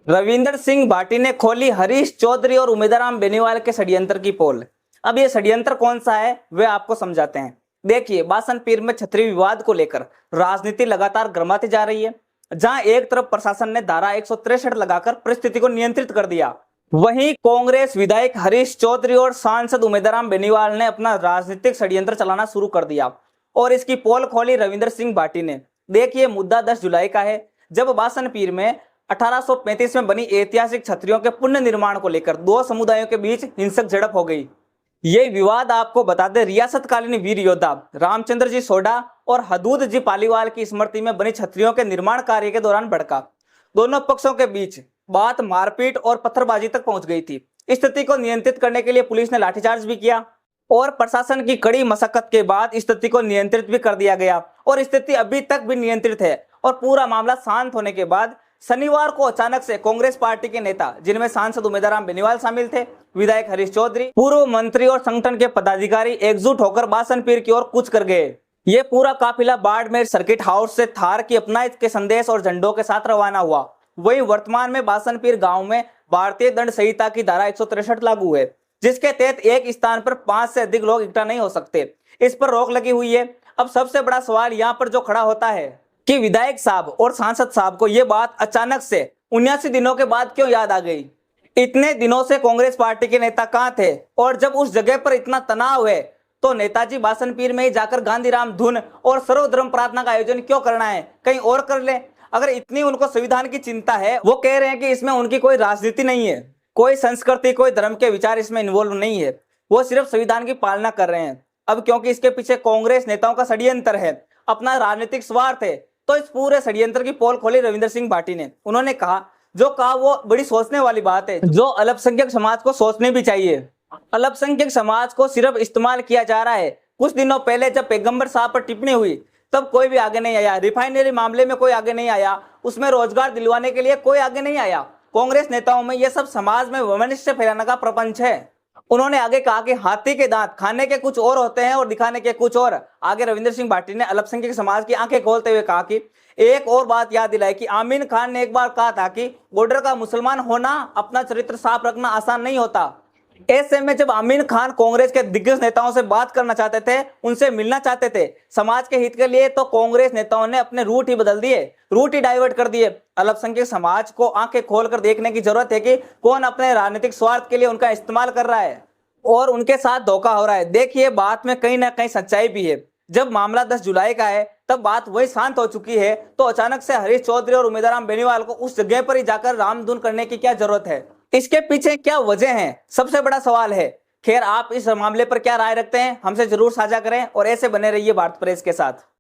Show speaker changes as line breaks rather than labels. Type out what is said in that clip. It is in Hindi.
रविंदर सिंह भाटी ने खोली हरीश चौधरी और उम्मीदवार बेनीवाल के षड्यंत्र की पोल। अब ये षड्यंत्र कौन सा है वे आपको समझाते हैं। देखिए, बासनपीर में छतरी विवाद को लेकर राजनीति लगातार गर्माती जा रही है। जहां एक तरफ प्रशासन ने धारा 163 लगाकर परिस्थिति को नियंत्रित कर दिया, वहीं कांग्रेस विधायक हरीश चौधरी और सांसद उम्मीदवार बेनीवाल ने अपना राजनीतिक षड्यंत्र चलाना शुरू कर दिया और इसकी पोल खोली रविंदर सिंह भाटी ने। देखिए, मुद्दा 10 जुलाई का है, जब बासनपीर में 1835 में बनी ऐतिहासिक छतरियों के पुनर्निर्माण को लेकर दो समुदायों के बीच हिंसक झड़प हो गई। ये विवाद आपको बता दें, रियासतकालीन वीर योद्धा रामचंद्र जी सोडा और हदूद जी पालीवाल की स्मृति में बनी छतरियों के निर्माण कार्य के दौरान भड़का। दोनों पक्षों के बीच बात मारपीट और पत्थरबाजी तक पहुंच गई थी। स्थिति को नियंत्रित करने के लिए पुलिस ने लाठीचार्ज भी किया और प्रशासन की कड़ी मशक्कत के बाद स्थिति को नियंत्रित भी कर दिया गया और स्थिति अभी तक भी नियंत्रित है। और पूरा मामला शांत होने के बाद शनिवार को अचानक से कांग्रेस पार्टी के नेता, जिनमें सांसद उम्मीदवार बेनीवाल शामिल थे, विधायक हरीश चौधरी, पूर्व मंत्री और संगठन के पदाधिकारी एकजुट होकर बासनपीर की ओर कूच कर गए। ये पूरा काफिला बाड़मेर सर्किट हाउस से थार की अपनाइत के संदेश और झंडों के साथ रवाना हुआ। वहीं वर्तमान में बासनपीर गांव में भारतीय दंड संहिता की धारा 163 लागू है, जिसके तहत एक स्थान पर 5 से अधिक लोग इकट्ठा नहीं हो सकते। इस पर रोक लगी हुई है। अब सबसे बड़ा सवाल यहाँ पर जो खड़ा होता है कि विधायक साहब और सांसद साहब को ये बात अचानक से 79 दिनों के बाद क्यों याद आ गई। इतने दिनों से कांग्रेस पार्टी के नेता कहां थे, और जब उस जगह पर इतना तनाव है तो नेताजी बासनपीर में ही जाकर गांधीराम धुन और सर्वधर्म प्रार्थना का आयोजन क्यों करना है, कहीं और कर ले। अगर इतनी उनको संविधान की चिंता है, वो कह रहे हैं कि इसमें उनकी कोई राजनीति नहीं है, कोई संस्कृति, कोई धर्म के विचार इसमें इन्वॉल्व नहीं है, वो सिर्फ संविधान की पालना कर रहे हैं। अब क्योंकि इसके पीछे कांग्रेस नेताओं का षड्यंत्र है, अपना राजनीतिक स्वार्थ है, तो इस पूरे षड्यंत्र की पोल खोली रविंदर सिंह भाटी ने। उन्होंने कहा, जो कहा वो बड़ी सोचने वाली बात है, जो अल्पसंख्यक समाज को सोचने भी चाहिए। अल्पसंख्यक समाज को सिर्फ इस्तेमाल किया जा रहा है। कुछ दिनों पहले जब पैगंबर साहब पर टिप्पणी हुई तब कोई भी आगे नहीं आया। रिफाइनरी मामले में कोई आगे नहीं आया, उसमें रोजगार दिलवाने के लिए कोई आगे नहीं आया। कांग्रेस नेताओं में यह सब समाज में वैमनस्य फैलाने का प्रपंच है। उन्होंने आगे कहा कि हाथी के दांत खाने के कुछ और होते हैं और दिखाने के कुछ और। आगे रविंदर सिंह भाटी ने अल्पसंख्यक समाज की आंखें खोलते हुए कहा कि एक और बात याद दिलाई कि आमीन खान ने एक बार कहा था कि बॉर्डर का मुसलमान होना, अपना चरित्र साफ रखना आसान नहीं होता। ऐसे में जब आमीन खान कांग्रेस के दिग्गज नेताओं से बात करना चाहते थे, उनसे मिलना चाहते थे समाज के हित के लिए, तो कांग्रेस नेताओं ने अपने रूट ही बदल दिए, रूट ही डाइवर्ट कर दिए। अल्पसंख्यक समाज को आंखें खोलकर देखने की जरूरत है कि कौन अपने राजनीतिक स्वार्थ के लिए उनका इस्तेमाल कर रहा है और उनके साथ धोखा हो रहा है। देखिए, बात में कहीं ना कहीं सच्चाई भी है। जब मामला 10 जुलाई का है तब बात वही शांत हो चुकी है, तो अचानक से हरीश चौधरी और उम्मीदवार बेनीवाल को उस जगह पर ही जाकर रामधुन करने की क्या जरूरत है? इसके पीछे क्या वजह है, सबसे बड़ा सवाल है। खैर, आप इस मामले पर क्या राय रखते हैं, हमसे जरूर साझा करें और ऐसे बने रहिए भारत प्रेस के साथ।